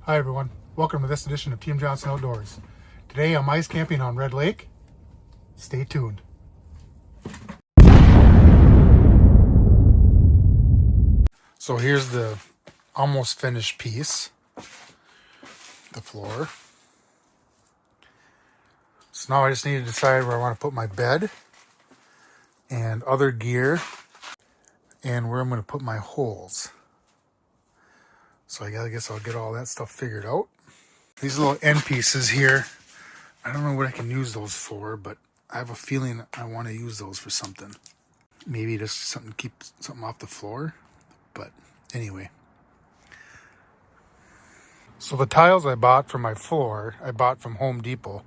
Hi everyone, welcome to this edition of Team Johnson Outdoors. Today I'm ice camping on Red Lake. Stay tuned. So here's the almost finished piece, the floor. So now I just need to decide where I want to put my bed and other gear and where I'm going to put my holes. So I guess I'll get all that stuff figured out. These little end pieces here, I don't know what I can use those for, but I have a feeling I want to use those for something. Maybe just something to keep something off the floor, but anyway. So the tiles I bought for my floor, I bought from Home Depot.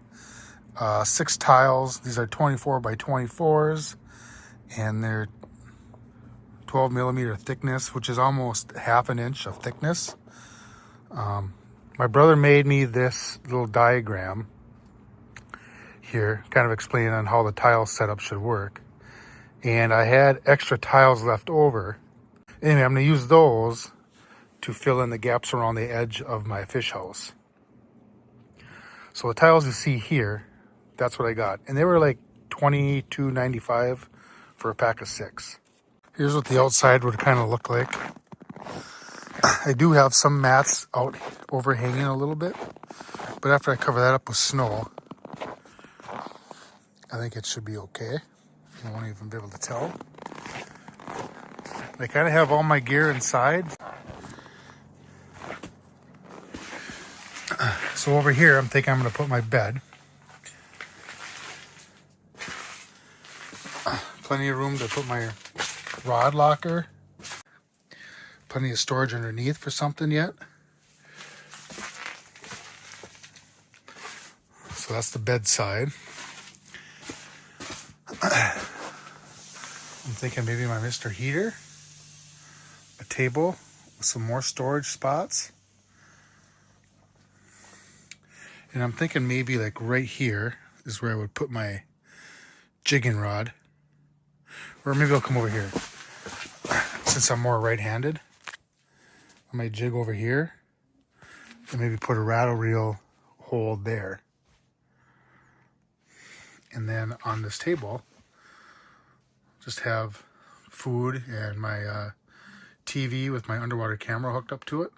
6 tiles. These are 24 by 24s, and they're 12 millimeter thickness, which is almost half an inch of thickness. My brother made me this little diagram here, kind of explaining on how the tile setup should work. And I had extra tiles left over. Anyway, I'm going to use those to fill in the gaps around the edge of my fish house. So the tiles you see here, that's what I got. And they were like $22.95 for a pack of 6. Here's what the outside would kind of look like. I do have some mats out overhanging a little bit, but after I cover that up with snow, I think it should be okay. You won't even be able to tell. I kind of have all my gear inside. So over here, I'm thinking I'm going to put my bed. Plenty of room to put my rod locker. Plenty of storage underneath for something yet. So that's the bed side. I'm thinking maybe my Mr. Heater. A table with some more storage spots. And I'm thinking maybe like right here is where I would put my jigging rod. Or maybe I'll come over here. Since I'm more right-handed, I might jig over here and maybe put a rattle reel hole there. And then on this table, just have food and my TV with my underwater camera hooked up to it.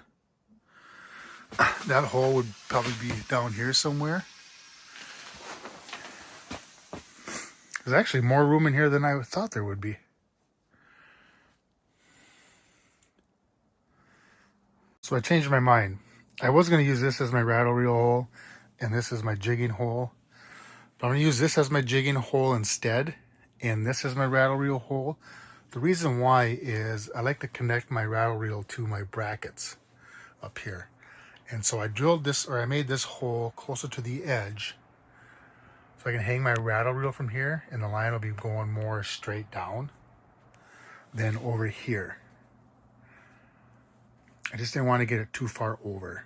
That hole would probably be down here somewhere. There's actually more room in here than I thought there would be. So I changed my mind. I was going to use this as my rattle reel hole, and this is my jigging hole. But I'm going to use this as my jigging hole instead, and this is my rattle reel hole. The reason why is I like to connect my rattle reel to my brackets up here. And so I drilled this, or I made this hole closer to the edge, so I can hang my rattle reel from here, and the line will be going more straight down than over here. I just didn't want to get it too far over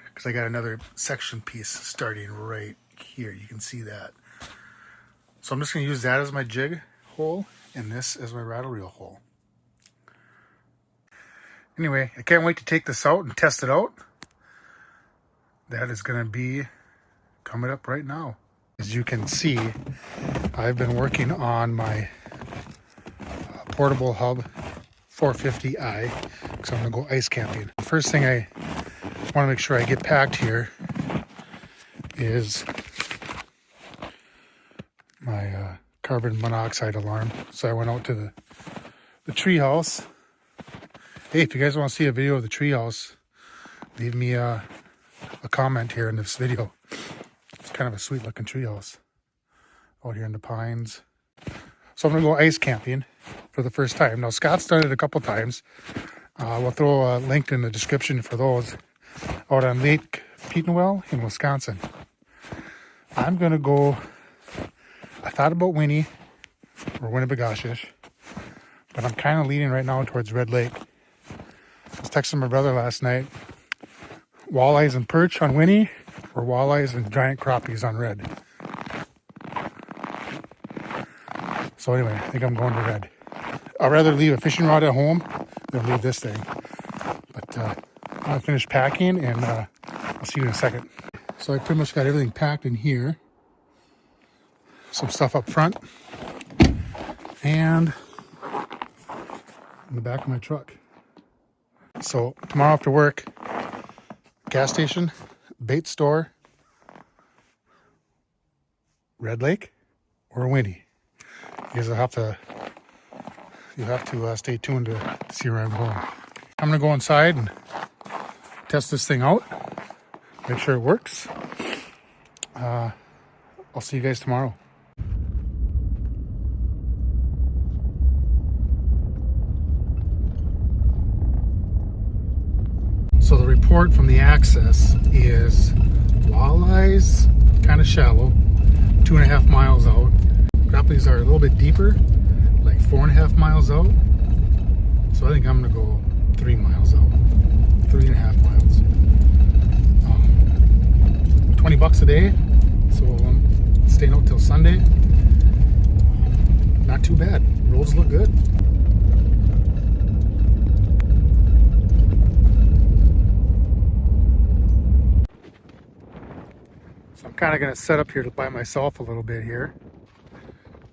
because I got another section piece starting right here. You can see that. So I'm just going to use that as my jig hole and this as my rattle reel hole. Anyway, I can't wait to take this out and test it out. That is going to be coming up right now. As you can see, I've been working on my portable hub 450i because I'm going to go ice camping. The first thing I want to make sure I get packed here is my carbon monoxide alarm. So I went out to the tree house. Hey, if you guys want to see a video of the tree house, leave me a comment here in this video. It's kind of a sweet looking tree house out here in the pines. So I'm going to go ice camping for the first time. Now, Scott's done it a couple times. We'll throw a link in the description for those out on Lake Petenwell in Wisconsin. I'm going to go, I thought about Winnie or Winnibigoshish, but I'm kind of leaning right now towards Red Lake. I was texting my brother last night. Walleyes and perch on Winnie or walleyes and giant crappies on Red. So anyway, I think I'm going to Red. I'd rather leave a fishing rod at home than leave this thing. But I finished packing, and I'll see you in a second. So I pretty much got everything packed in here. Some stuff up front and in the back of my truck. So tomorrow after work, gas station, bait store, Red Lake, or Winnie. You guys will have to stay tuned to see where I'm going. I'm gonna go inside and test this thing out, make sure it works. I'll see you guys tomorrow. So the report from the access is walleyes, kind of shallow, 2.5 miles out. Grapplies are a little bit deeper, like 4.5 miles out. So I think I'm gonna go 3 miles out, 3.5 miles. $20 a day, so I'm staying out till Sunday. Not too bad. Roads look good. So I'm kind of going to set up here by myself a little bit here.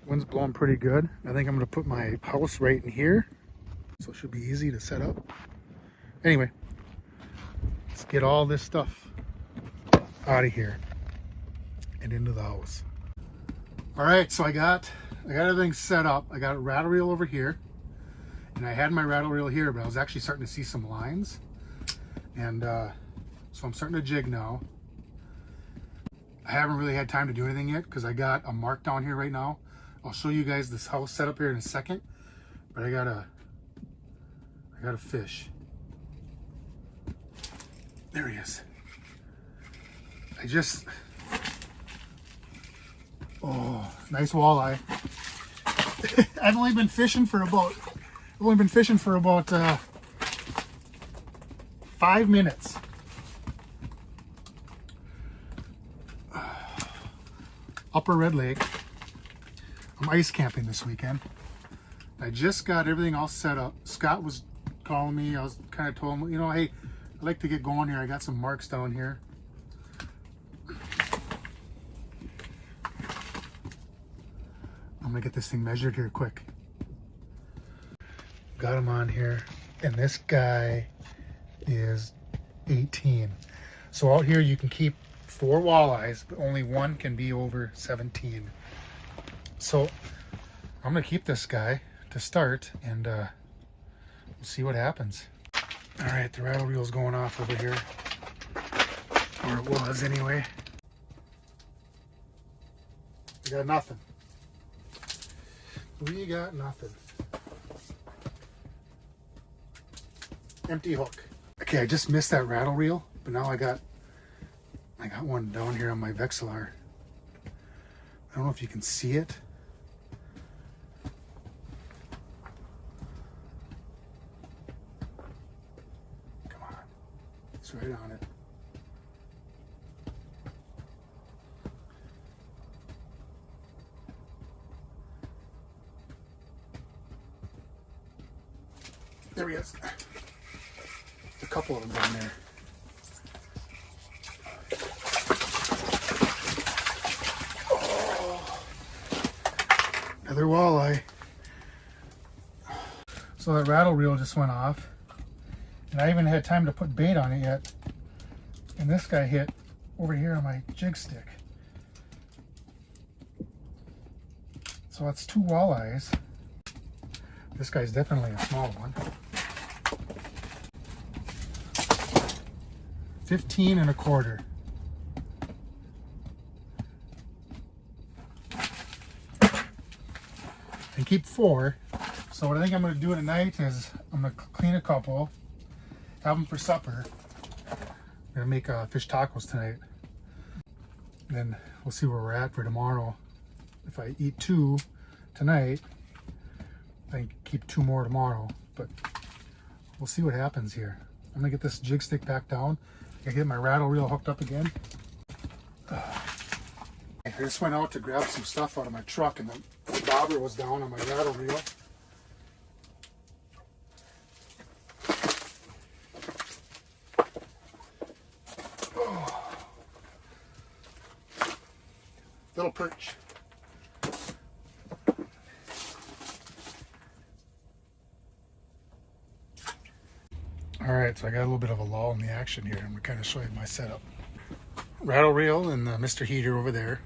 Wind's blowing pretty good. I think I'm going to put my house right in here, so it should be easy to set up. Anyway, let's get all this stuff out of here and into the house. All right, so I got everything set up. I got a rattle reel over here, and I had my rattle reel here, but I was actually starting to see some lines, and so I'm starting to jig now. I haven't really had time to do anything yet because I got a mark down here right now. I'll show you guys this house set up here in a second, but I got a fish. There he is. Oh, nice walleye. I've only been fishing for about 5 minutes. Upper Red Lake. I'm ice camping this weekend. I just got everything all set up. Scott was calling me. I was kind of told him, you know, hey, I'd like to get going here. I got some marks down here. I'm gonna get this thing measured here quick. Got him on here, and this guy is 18. So out here you can keep 4 walleyes, but only one can be over 17. So I'm gonna keep this guy to start, and we'll see what happens. All right, the rattle reel's going off over here, or it was anyway. We got nothing. We got nothing. Empty hook. Okay, I just missed that rattle reel, but now I got one down here on my Vexilar. I don't know if you can see it. Come on. It's right on it. There he is. A couple of them down there. Oh, another walleye. So that rattle reel just went off, and I haven't had time to put bait on it yet. And this guy hit over here on my jig stick. So that's 2 walleyes. This guy's definitely a small one. 15 1/4. And keep 4. So what I think I'm going to do tonight is I'm going to clean a couple, have them for supper. I'm going to make fish tacos tonight. And then we'll see where we're at for tomorrow. If I eat 2 tonight, I can keep 2 more tomorrow. But we'll see what happens here. I'm going to get this jig stick back down. I get my rattle reel hooked up again. I just went out to grab some stuff out of my truck, and the bobber was down on my rattle reel. Little perch. All right, so I got a little bit of a lull in the action here. I'm gonna kind of show you my setup. Rattle reel and the Mr. Heater over there.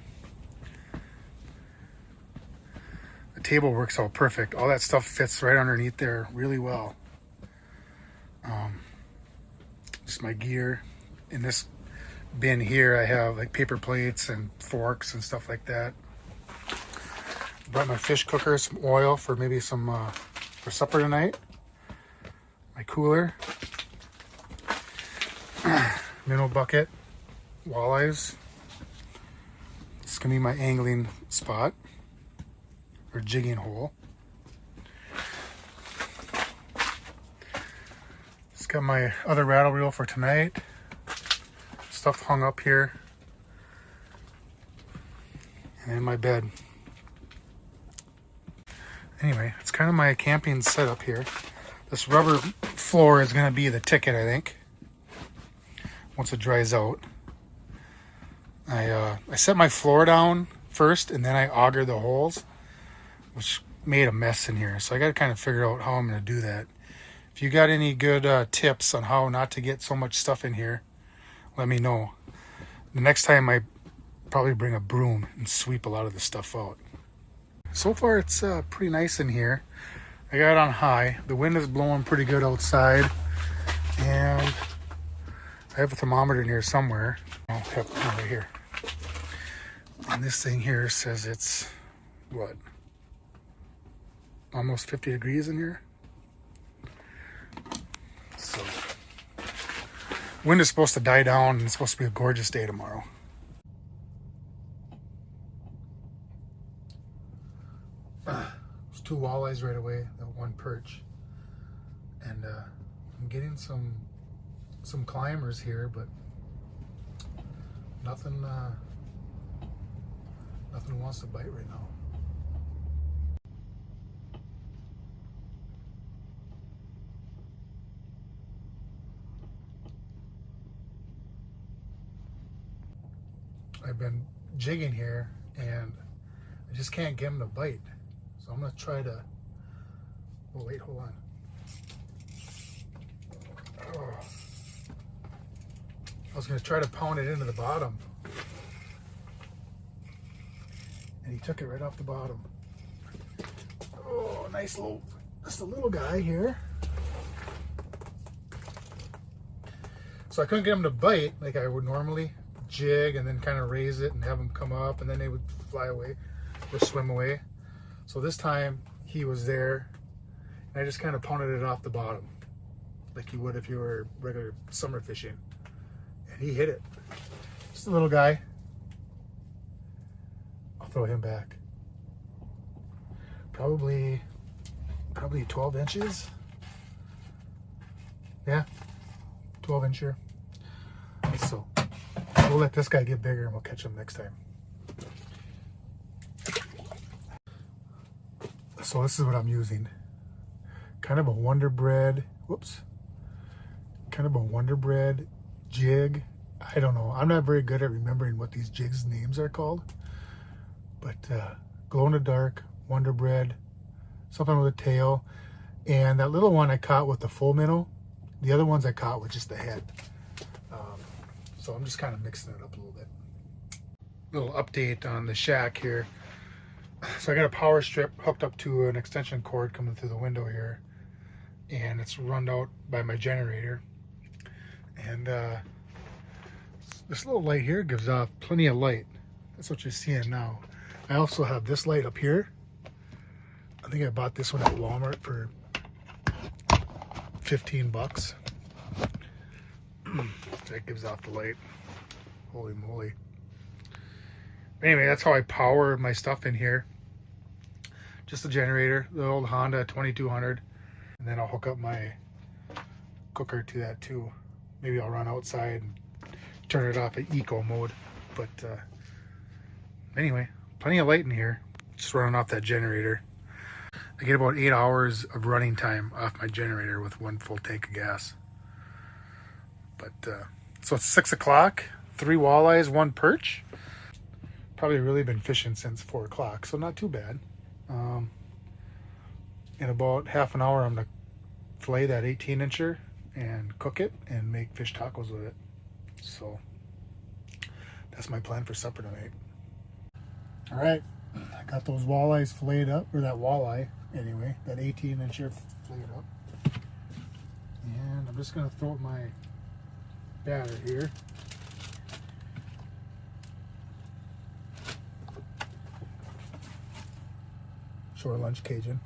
The table works out perfect. All that stuff fits right underneath there really well. Just my gear. In this bin here, I have like paper plates and forks and stuff like that. Brought my fish cooker, some oil for maybe some for supper tonight. My cooler, minnow bucket, walleyes. It's gonna be my angling spot or jigging hole. Just got my other rattle reel for tonight. Stuff hung up here, and in my bed. Anyway, it's kind of my camping setup here. This rubber floor is going to be the ticket, I think, once it dries out. I set my floor down first, and then I augered the holes, which made a mess in here. So I got to kind of figure out how I'm going to do that. If you got any good tips on how not to get so much stuff in here, let me know. The next time I probably bring a broom and sweep a lot of the stuff out. So far it's pretty nice in here. I got it on high. The wind is blowing pretty good outside. And I have a thermometer in here somewhere. I'll have it right here. And this thing here says it's, what? Almost 50 degrees in here. So, wind is supposed to die down, and it's supposed to be a gorgeous day tomorrow. There's 2 walleyes right away, that 1 perch. And I'm getting some climbers here, but nothing wants to bite right now. I've been jigging here and I just can't get them to bite. So I'm gonna try to, oh wait, hold on. Oh. I was gonna try to pound it into the bottom. And he took it right off the bottom. Oh, nice little, just a little guy here. So I couldn't get him to bite like I would normally. Jig and then kind of raise it and have them come up, and then they would fly away or swim away. So this time he was there, and I just kind of pounded it off the bottom like you would if you were regular summer fishing, and he hit it. Just a little guy. I'll throw him back. Probably 12 inches. Yeah, 12 incher. So we'll let this guy get bigger and we'll catch him next time. So this is what I'm using. Kind of a Wonder Bread, whoops. Kind of a Wonder Bread jig. I don't know. I'm not very good at remembering what these jigs names are called. But glow in the dark, Wonder Bread, something with a tail. And that little one I caught with the full minnow. The other ones I caught with just the head. So I'm just kind of mixing it up a little bit. Little update on the shack here. So I got a power strip hooked up to an extension cord coming through the window here. And it's run out by my generator. And this little light here gives off plenty of light. That's what you're seeing now. I also have this light up here. I think I bought this one at Walmart for 15 bucks. That gives off the light. Holy moly. Anyway, that's how I power my stuff in here. Just a generator, the old Honda 2200. And then I'll hook up my cooker to that too. Maybe I'll run outside and turn it off at eco mode. But anyway, plenty of light in here. Just running off that generator. I get about 8 hours of running time off my generator with 1 full tank of gas. But so it's 6 o'clock, 3 walleyes, 1 perch. Probably really been fishing since 4 o'clock, so not too bad. In about half an hour, I'm gonna fillet that 18-incher and cook it and make fish tacos with it. So that's my plan for supper tonight. All right, I got those walleyes filleted up, or that walleye anyway, that 18-incher filleted up. And I'm just gonna throw my batter here. Shore lunch Cajun.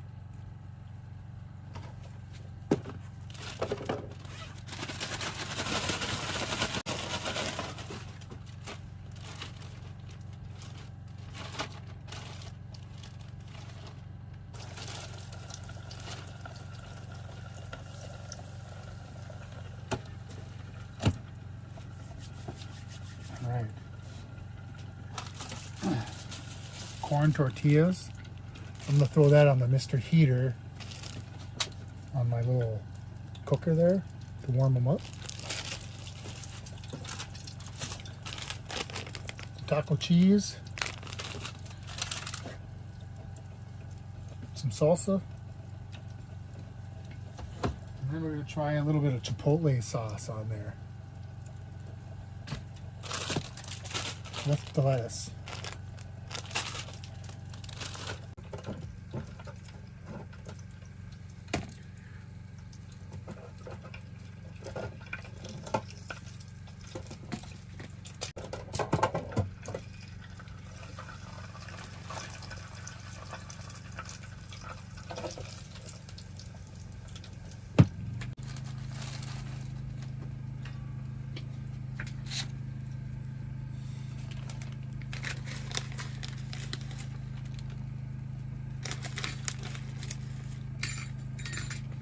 All right. Corn tortillas. I'm gonna throw that on the Mr. Heater on my little cooker there to warm them up. Taco cheese, some salsa, and then we're gonna try a little bit of chipotle sauce on there with the lettuce.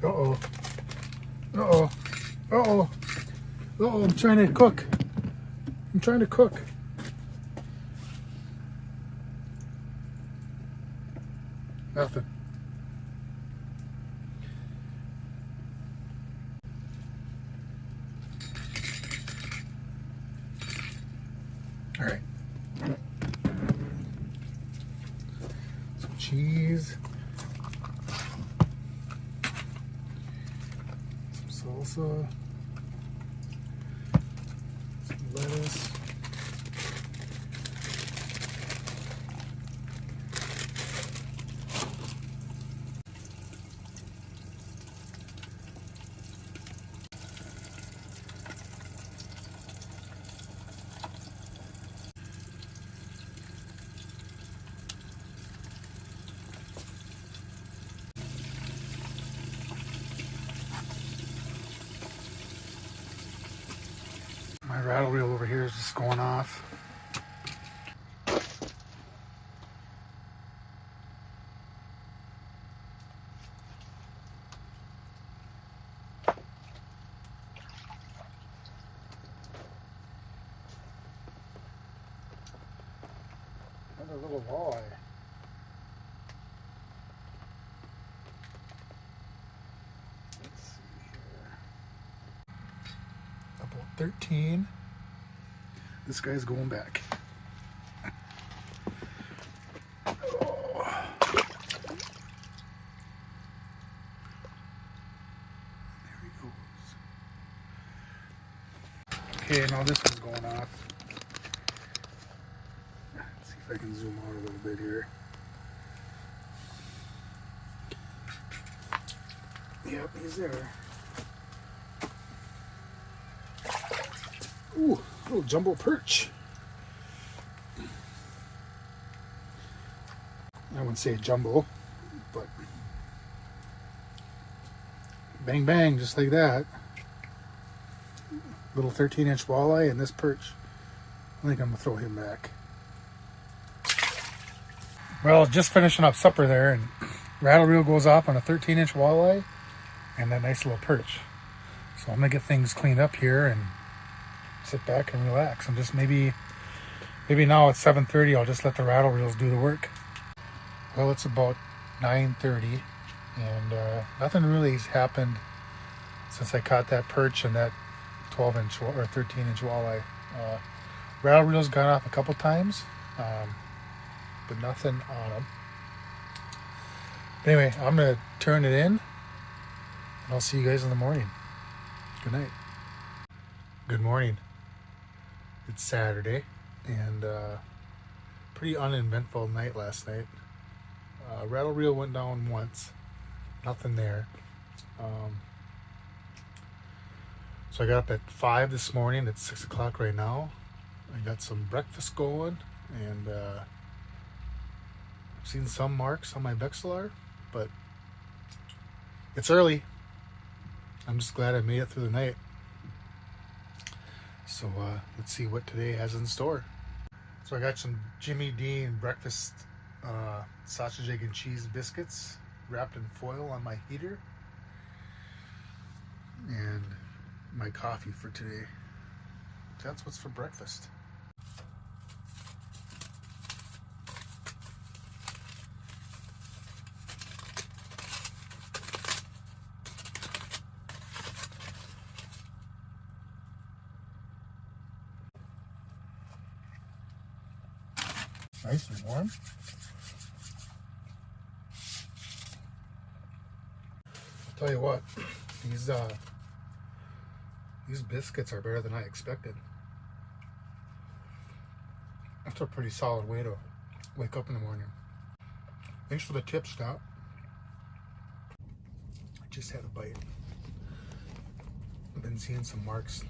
Uh-oh. Uh-oh. Uh-oh. Uh-oh, I'm trying to cook. I'm trying to cook. Nothing. All right. Some cheese. Salsa, some lettuce, my rattle reel over here is just going off. Another little walleye. Let's see here. About 13. This guy's going back. Oh. There he goes. Okay, now this one's going off. Let's see if I can zoom out a little bit here. Yep, he's there. Ooh, little jumbo perch. I wouldn't say jumbo, but bang bang, just like that. Little 13-inch walleye and this perch. I think I'm gonna throw him back. Well, just finishing up supper there, and rattle reel goes off on a 13-inch walleye and that nice little perch. So I'm gonna get things cleaned up here and sit back and relax. And just maybe now it's 7:30, I'll just let the rattle reels do the work. Well, it's about 9:30 and nothing really has happened since I caught that perch and that 12-inch or 13-inch walleye. Rattle reels got off a couple times, but nothing on them. But anyway, I'm going to turn it in, and I'll see you guys in the morning. Good night. Good morning. It's Saturday, and pretty uneventful night last night. Rattle reel went down once. Nothing there. So I got up at 5 this morning. It's 6 o'clock right now. I got some breakfast going, and I've seen some marks on my Vexilar, but it's early. I'm just glad I made it through the night. So let's see what today has in store. So I got some Jimmy Dean breakfast sausage, egg, and cheese biscuits wrapped in foil on my heater, and my coffee for today. That's what's for breakfast. Nice and warm. I'll tell you what, these biscuits are better than I expected. That's a pretty solid way to wake up in the morning. Thanks for the tip, Scott. I just had a bite. I've been seeing some marks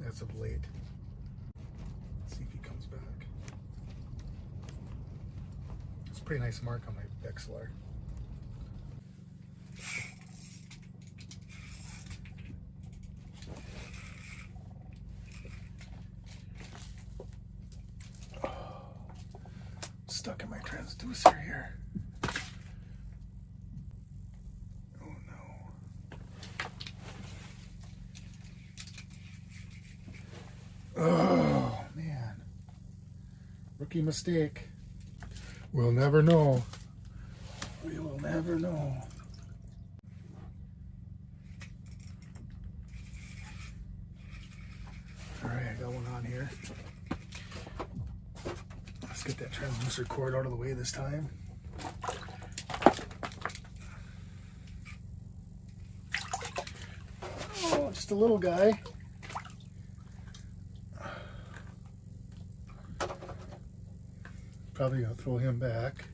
as of late. Let's see if he comes back. It's a pretty nice mark on my Vexilar. Stuck in my transducer here. Oh no. Oh man. Rookie mistake. We'll never know. We will never know. Alright, I got one on here. Let's get that transducer cord out of the way this time. Oh, just a little guy. Probably gonna throw him back.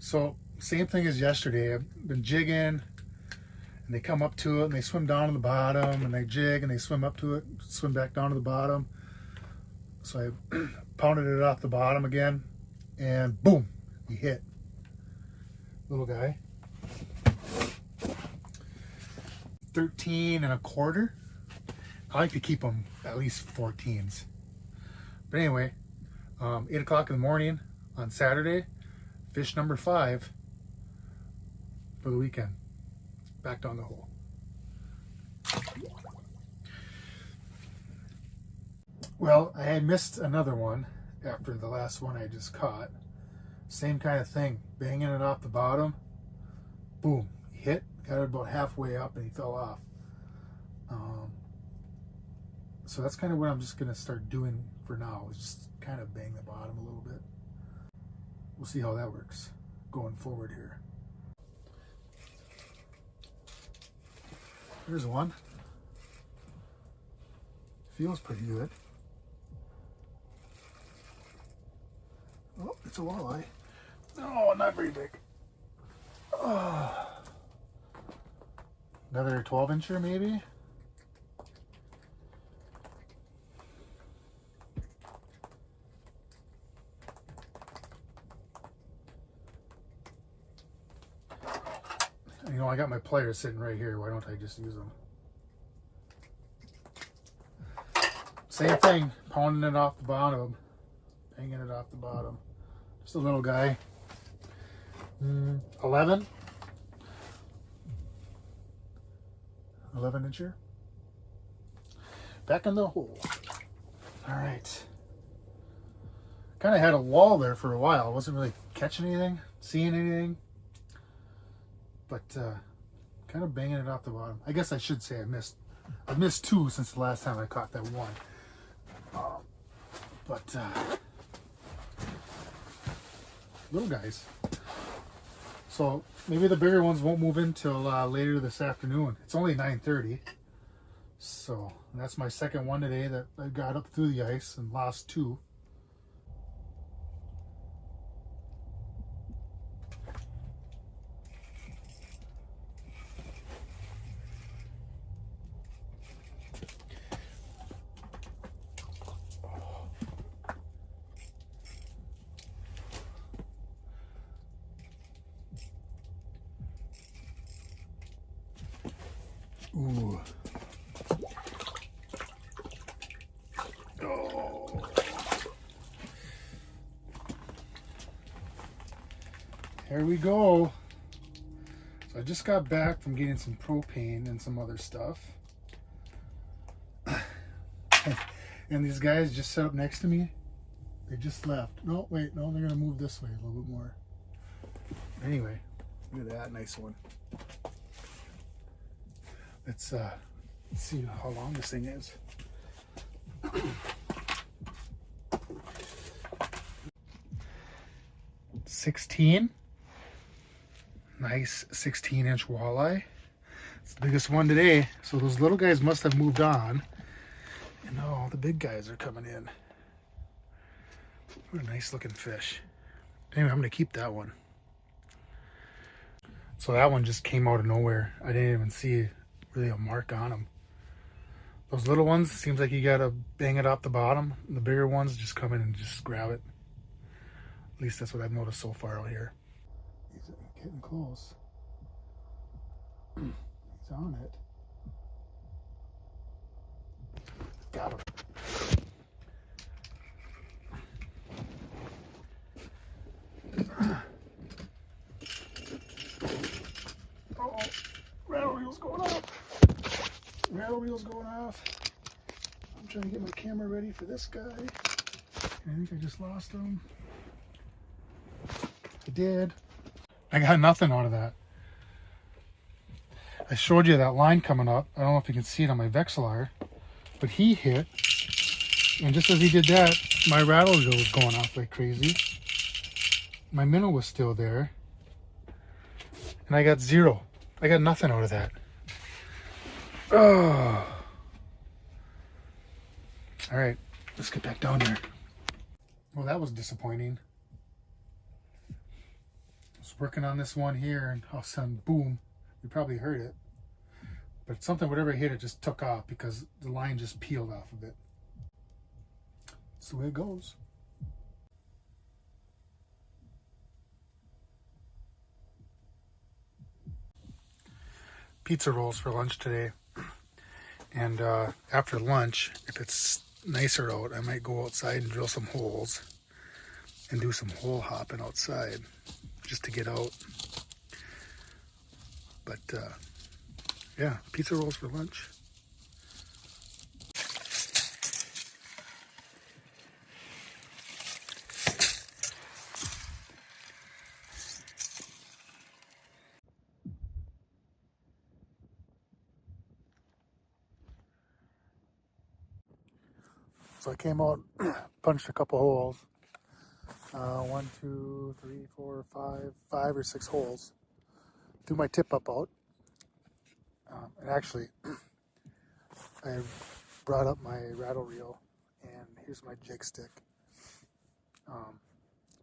So, same thing as yesterday. I've been jigging, and they come up to it, and they swim down to the bottom, and they jig, and they swim up to it, swim back down to the bottom. So I pounded it off the bottom again, and boom, he hit. Little guy. 13 1/4. I like to keep them at least 14s. But anyway, 8 o'clock in the morning on Saturday, fish number 5 for the weekend. Back down the hole. Well, I had missed another one after the last one I just caught. Same kind of thing, banging it off the bottom. Boom, hit, got it about halfway up, and he fell off. So that's kind of what I'm just going to start doing for now, is just kind of bang the bottom a little bit. We'll see how that works going forward here. Here's one. Feels pretty good. Oh, it's a walleye. Oh, not very big. Oh. Another 12-incher maybe? You know, I got my pliers sitting right here. Why don't I just use them? Same thing, pounding it off the bottom, banging it off the bottom. Just a little guy. 11 incher. Back in the hole. All right. Kind of had a lull there for a while. I wasn't really catching anything, seeing anything, but kind of banging it off the bottom. I guess I should say I missed 2 since the last time I caught that one. But little guys. So maybe the bigger ones won't move in till later this afternoon. It's only 9:30. So that's my second one today that I got up through the ice and lost 2. Ooh. Oh. Here we go. So I just got back from getting some propane and some other stuff. And these guys just set up next to me. They just left. No, wait, no, they're gonna move this way a little bit more. Anyway, look at that nice one. Let's see how long this thing is. 16. Nice 16-inch walleye. It's the biggest one today. So those little guys must have moved on. And all the big guys are coming in. What a nice looking fish. Anyway, I'm gonna keep that one. So that one just came out of nowhere. I didn't even see really a mark on them. Those little ones, seems like you gotta bang it off the bottom. The bigger ones just come in and just grab it. At least that's what I've noticed so far out here. He's getting close. He's on it. Got him. Uh-oh, rattle reel's going off. Rattle reel's going off. I'm trying to get my camera ready for this guy. I think I just lost him. I did. I got nothing out of that. I showed you that line coming up. I don't know if you can see it on my Vexilar, but he hit, and just as he did that, my rattle reel was going off like crazy. My minnow was still there, and I got 0. I got nothing out of that. Oh. All right, let's get back down there. Well, that was disappointing. I was working on this one here, and all of a sudden, boom, you probably heard it. But something, whatever hit it, just took off because the line just peeled off of it. That's the way it goes. Pizza rolls for lunch today. And after lunch, if it's nicer out, I might go outside and drill some holes and do some hole hopping outside just to get out. But yeah, pizza rolls for lunch. So I came out, punched a couple holes. 1, 2, 3, 4, 5 or 6 holes. Threw my tip up out. And actually, I brought up my rattle reel, and here's my jig stick.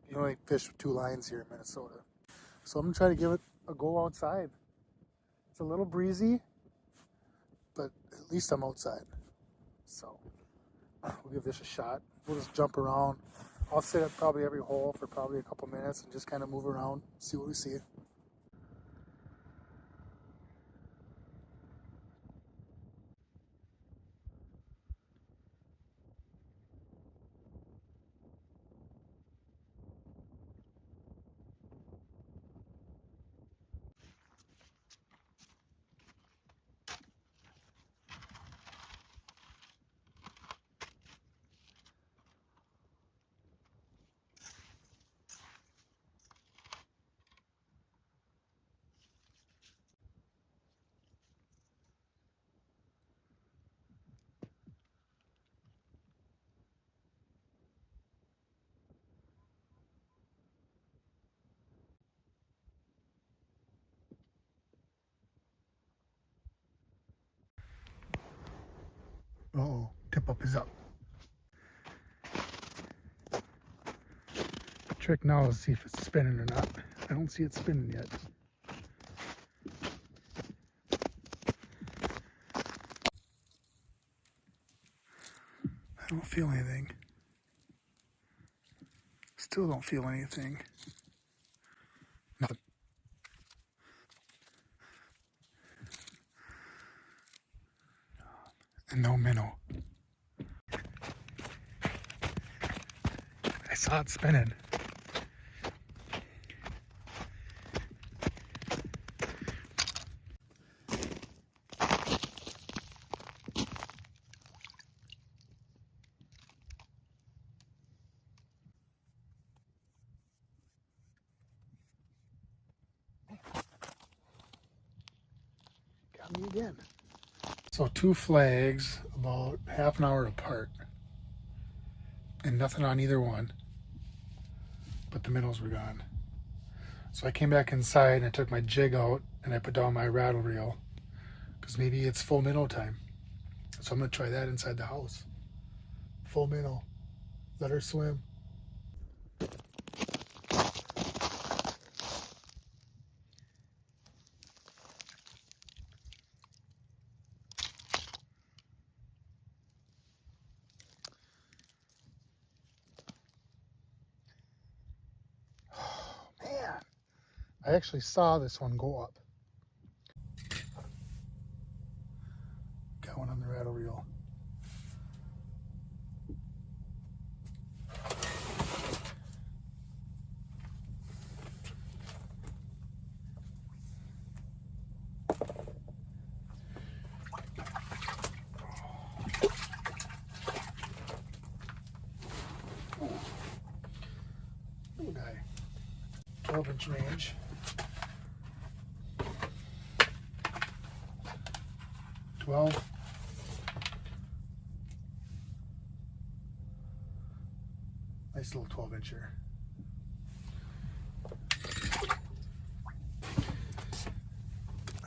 You only fish with 2 lines here in Minnesota. So I'm going to try to give it a go outside. It's a little breezy, but at least I'm outside. So we'll give this a shot. We'll just jump around. I'll sit at probably every hole for probably a couple minutes and just kind of move around, see what we see. Uh-oh, tip up is up. The trick now is to see if it's spinning or not. I don't see it spinning yet. I don't feel anything. Still don't feel anything. Nothing. And no minnow. I saw it spinning. Got me again. So 2 flags about half an hour apart. And nothing on either one. But the minnows were gone. So I came back inside and I took my jig out and I put down my rattle reel. Because maybe it's full minnow time. So I'm going to try that inside the house. Full minnow. Let her swim. Oh, man. I actually saw this one go up. Got one on the rattle reel. Little guy. 12-inch range. Nice little 12-incher.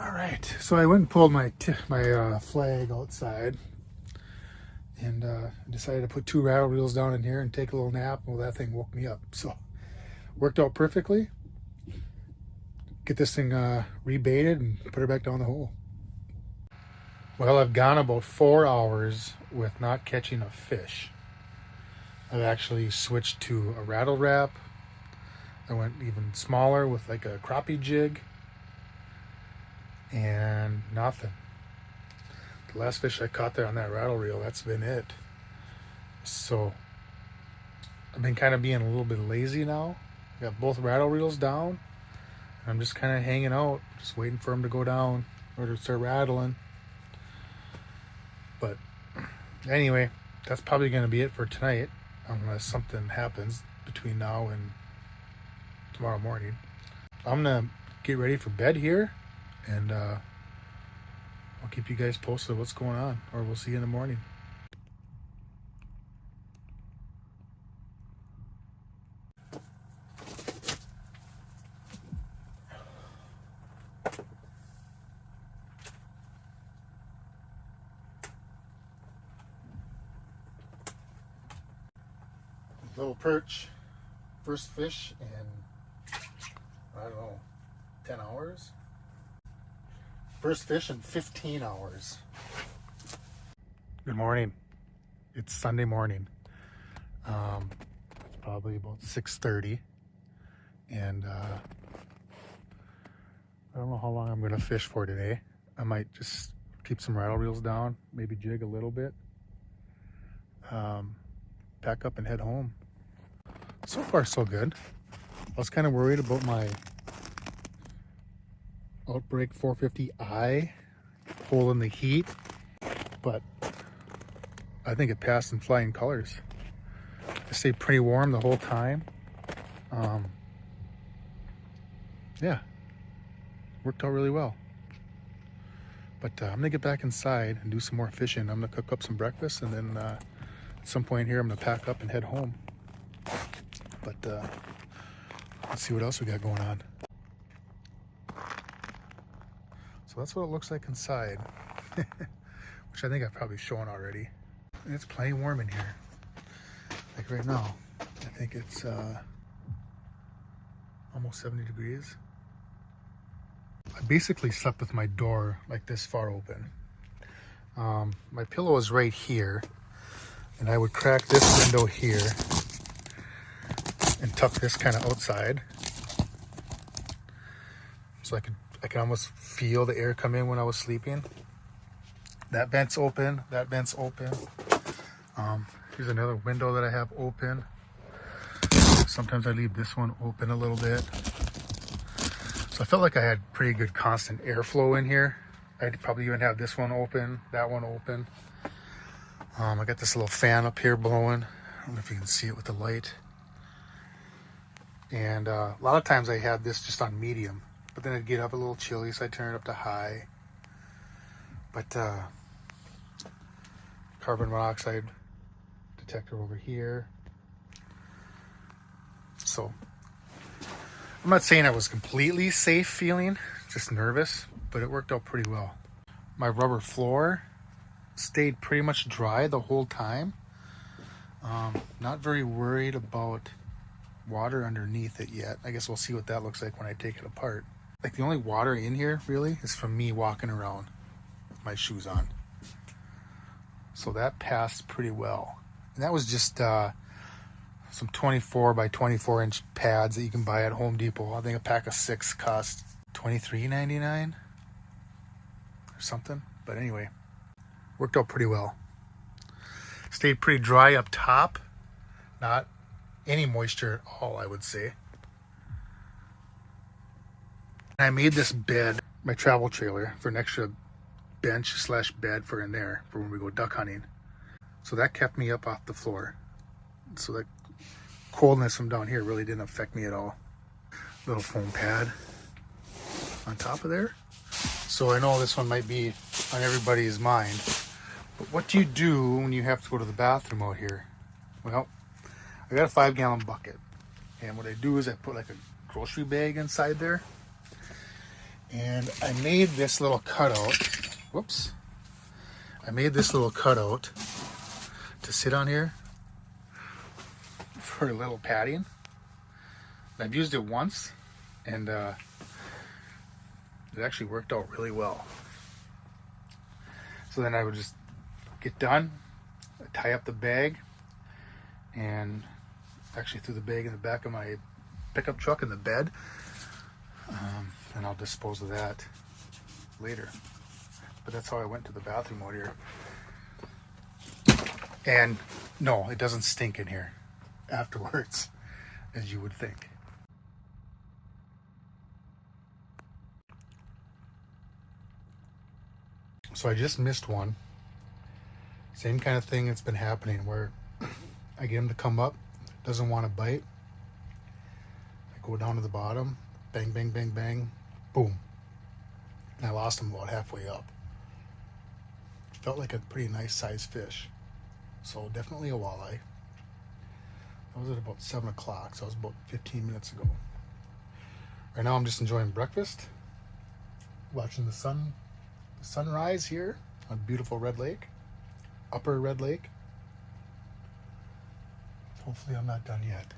All right, so I went and pulled my flag outside, and decided to put 2 rattle reels down in here and take a little nap. Well, that thing woke me up, so worked out perfectly. Get this thing rebaited and put her back down the hole. Well, I've gone about 4 hours with not catching a fish. I've actually switched to a rattle wrap. I went even smaller with like a crappie jig. And nothing. The last fish I caught there on that rattle reel, that's been it. So I've been kind of being a little bit lazy now. Got both rattle reels down. I'm just kind of hanging out, just waiting for them to go down or to start rattling. But anyway, that's probably going to be it for tonight, unless something happens between now and tomorrow morning. I'm going to get ready for bed here, and I'll keep you guys posted what's going on, or we'll see you in the morning. Little perch, first fish in, I don't know, 10 hours? First fish in 15 hours. Good morning. It's Sunday morning. It's probably about 6:30, and I don't know how long I'm going to fish for today. I might just keep some rattle reels down, maybe jig a little bit, pack up and head home. So far, so good. I was kind of worried about my Outbreak 450i holding the heat, but I think it passed in flying colors. It stayed pretty warm the whole time. Yeah, worked out really well. But I'm gonna get back inside and do some more fishing. I'm gonna cook up some breakfast, and then at some point here I'm gonna pack up and head home. But let's see what else we got going on. So that's what it looks like inside, which which I think I've probably shown already. And it's plenty warm in here. Like right now, I think it's almost 70 degrees. I basically slept with my door like this far open. My pillow is right here, and I would crack this window here and tuck this kind of outside, so I could almost feel the air come in when I was sleeping. That vent's open. That vent's open. Here's another window that I have open. Sometimes I leave this one open a little bit. So I felt like I had pretty good constant airflow in here. I'd probably even have this one open, that one open. I got this little fan up here blowing. I don't know if you can see it with the light. And a lot of times I had this just on medium, but then it'd get up a little chilly, so I turn it up to high. But carbon monoxide detector over here. So I'm not saying I was completely safe feeling, just nervous, but it worked out pretty well. My rubber floor stayed pretty much dry the whole time. Not very worried about water underneath it yet. I guess we'll see what that looks like when I take it apart. Like the only water in here really is from me walking around with my shoes on. So that passed pretty well. And that was just some 24 by 24 inch pads that you can buy at Home Depot. I think a pack of 6 cost $23.99 or something. But anyway, worked out pretty well. Stayed pretty dry up top. Not any moisture at all, I would say. I made this bed, my travel trailer, for an extra bench slash bed for in there for when we go duck hunting. So that kept me up off the floor. So that coldness from down here really didn't affect me at all. Little foam pad on top of there. So I know this one might be on everybody's mind, but what do you do when you have to go to the bathroom out here? Well, I got a 5-gallon bucket, and what I do is I put like a grocery bag inside there, and I made this little cutout. Whoops. I made this little cutout to sit on here for a little padding. I've used it once, and it actually worked out really well. So then I would just get done, tie up the bag, and actually threw the bag in the back of my pickup truck in the bed, and I'll dispose of that later. But that's how I went to the bathroom out here. And no, it doesn't stink in here afterwards, as you would think. So I just missed one. Same kind of thing that's been happening where I get him to come up, doesn't want to bite. I go down to the bottom, bang, bang, bang, bang, boom. And I lost him about halfway up. Felt like a pretty nice sized fish. So definitely a walleye. That was at about 7 o'clock, so that was about 15 minutes ago. Right now I'm just enjoying breakfast, watching the sunrise here on beautiful Red Lake, Upper Red Lake. Hopefully I'm not done yet.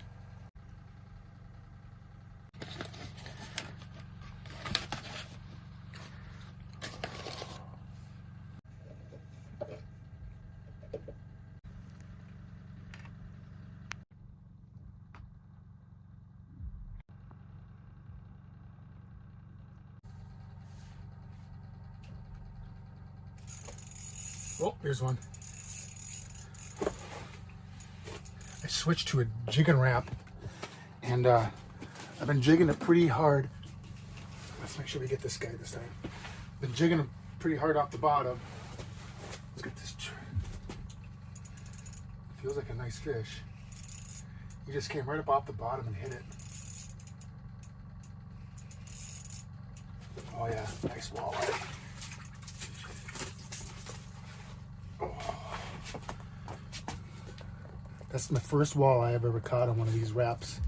Oh, here's one. I switched to a jig and wrap, and I've been jigging it pretty hard. Let's make sure we get this guy this time. Been jigging him pretty hard off the bottom. Let's get this. Feels like a nice fish. He just came right up off the bottom and hit it. Oh yeah, nice walleye. That's my first walleye I've ever caught on one of these wraps.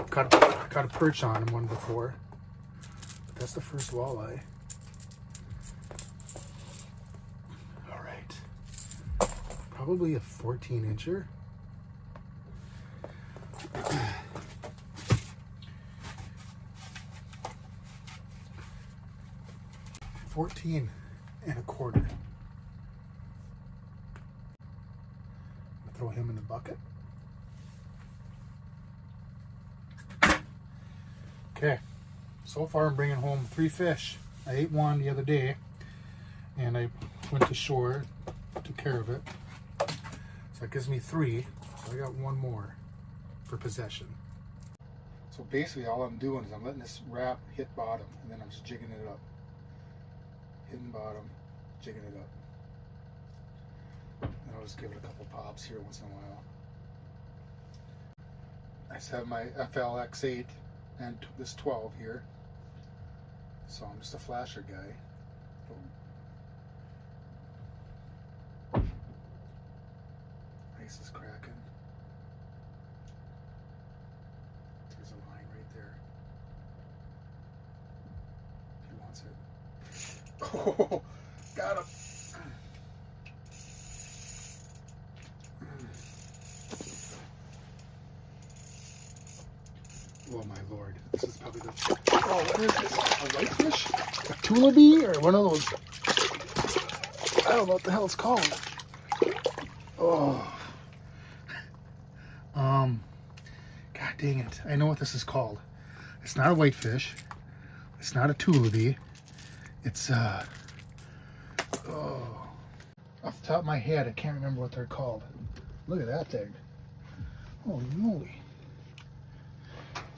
Caught a perch on one before, but that's the first walleye. All right. Probably a 14-incher. 14 1/4. Throw him in the bucket. Okay, so far I'm bringing home 3 fish. I ate one the other day, and I went to shore, took care of it. So that gives me 3. So I got 1 more for possession. So basically all I'm doing is I'm letting this wrap hit bottom, and then I'm just jigging it up. Hitting bottom, jigging it up. And I'll just give it a couple pops here once in a while. I just have my FLX8 and this 12 here. So I'm just a flasher guy. Ice is cracking. There's a line right there. He wants it. Oh, got him. Oh my lord. This is probably the... Oh, what is this? A whitefish? A tulipy? Or one of those... I don't know what the hell it's called. Oh. God dang it. I know what this is called. It's not a whitefish. It's not a tulipy. It's, oh. Off the top of my head, I can't remember what they're called. Look at that thing. Holy moly. I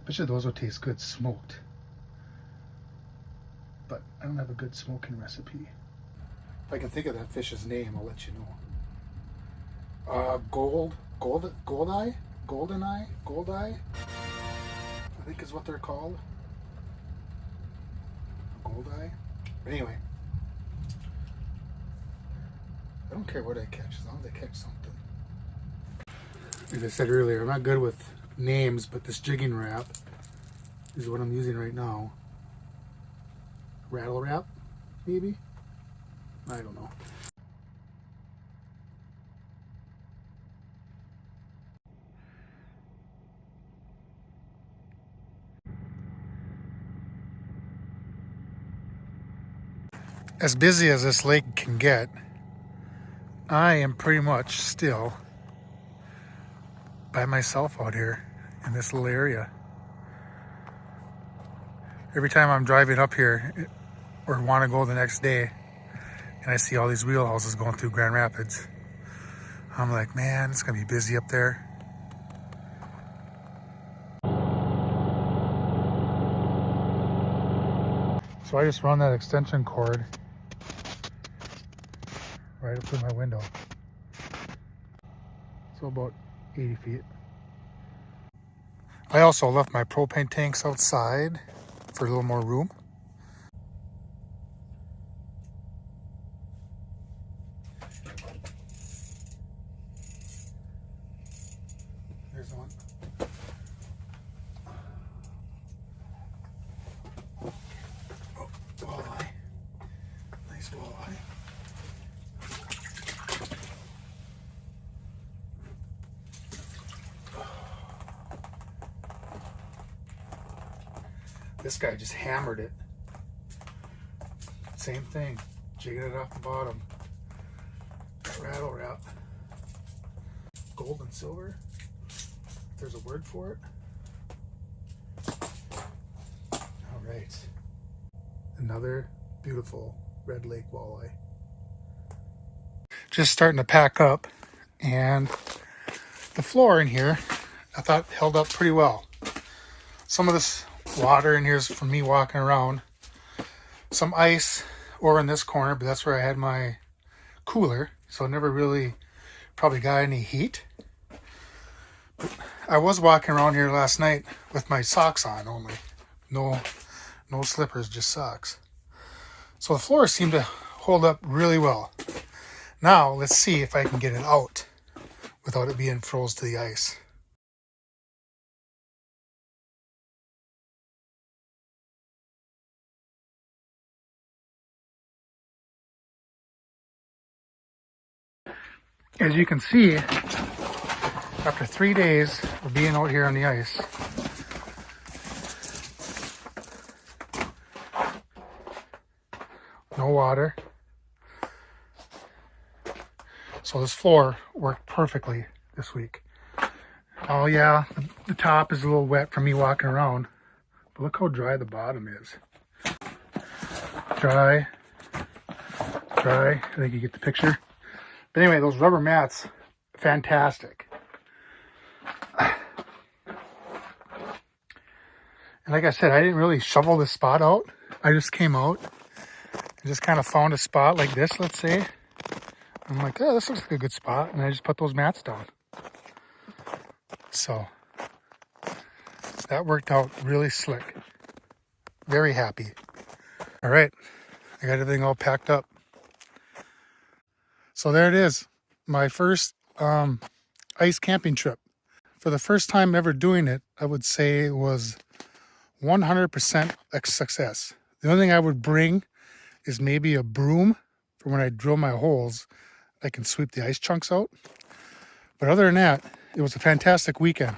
bet you those would taste good smoked. But I don't have a good smoking recipe. If I can think of that fish's name, I'll let you know. Goldeye? I think is what they're called. Goldeye? But anyway, I don't care what I catch, as long as I catch something. As I said earlier, I'm not good with names, but this jigging wrap is what I'm using right now. Rattle wrap, maybe? I don't know. As busy as this lake can get, I am pretty much still by myself out here in this little area. Every time I'm driving up here or want to go the next day and I see all these wheelhouses going through Grand Rapids, I'm like, man, it's gonna be busy up there. So I just run that extension cord right up through my window. So about 80 feet. I also left my propane tanks outside for a little more room. There's one. Oh, walleye. Nice walleye. This guy just hammered it. Same thing, jigging it off the bottom. Rattle wrap. Gold and silver. There's a word for it. All right. Another beautiful red lake walleye. Just starting to pack up, and the floor in here I thought held up pretty well. Some of this water in here is from me walking around. Some ice over in this corner, but that's where I had my cooler, so I never really probably got any heat. But I was walking around here last night with my socks on only. No slippers, just socks. So the floor seemed to hold up really well. Now let's see if I can get it out without it being froze to the ice. As you can see, after 3 days of being out here on the ice, no water. So this floor worked perfectly this week. Oh yeah, the top is a little wet from me walking around, but look how dry the bottom is. Dry, dry, I think you get the picture. But anyway, those rubber mats, fantastic. And like I said, I didn't really shovel this spot out. I just came out and just kind of found a spot like this, let's say. I'm like, oh, this looks like a good spot. And I just put those mats down. So that worked out really slick. Very happy. All right, I got everything all packed up. So there it is, my first ice camping trip. For the first time ever doing it, I would say it was 100% a success. The only thing I would bring is maybe a broom for when I drill my holes. I can sweep the ice chunks out. But other than that, it was a fantastic weekend.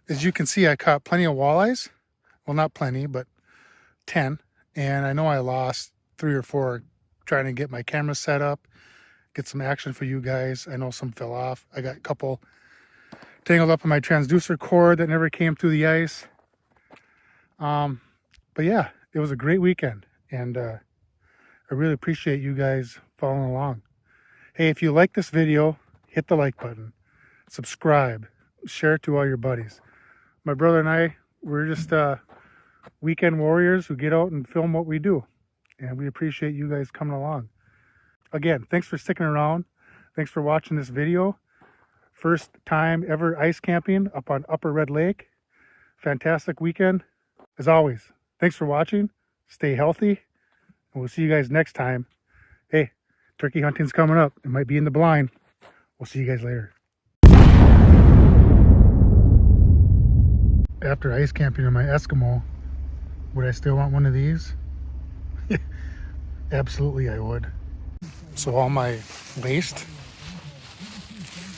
As you can see, I caught plenty of walleyes. Well, not plenty, but 10. And I know I lost 3 or 4 trying to get my camera set up, get some action for you guys. I know some fell off. I got a couple tangled up in my transducer cord that never came through the ice. But yeah, it was a great weekend. And I really appreciate you guys following along. Hey, if you like this video, hit the like button, subscribe, share it to all your buddies. My brother and I, we're just weekend warriors who get out and film what we do. And we appreciate you guys coming along. Again, thanks for sticking around. Thanks for watching this video. First time ever ice camping up on Upper Red Lake. Fantastic weekend. As always, thanks for watching. Stay healthy. And we'll see you guys next time. Hey, turkey hunting's coming up. It might be in the blind. We'll see you guys later. After ice camping in my Eskimo, would I still want one of these? Absolutely I would. So all my waste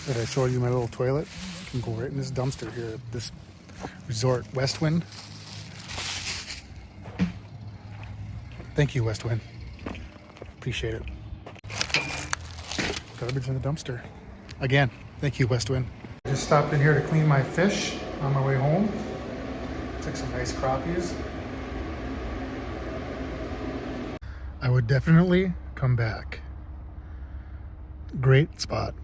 that I showed you, my little toilet, can go right in this dumpster here at this resort, Westwind. Thank you, Westwind. Appreciate it. Garbage in the dumpster. Again, thank you, Westwind. Just stopped in here to clean my fish on my way home. Took some nice crappies. I would definitely come back. Great spot.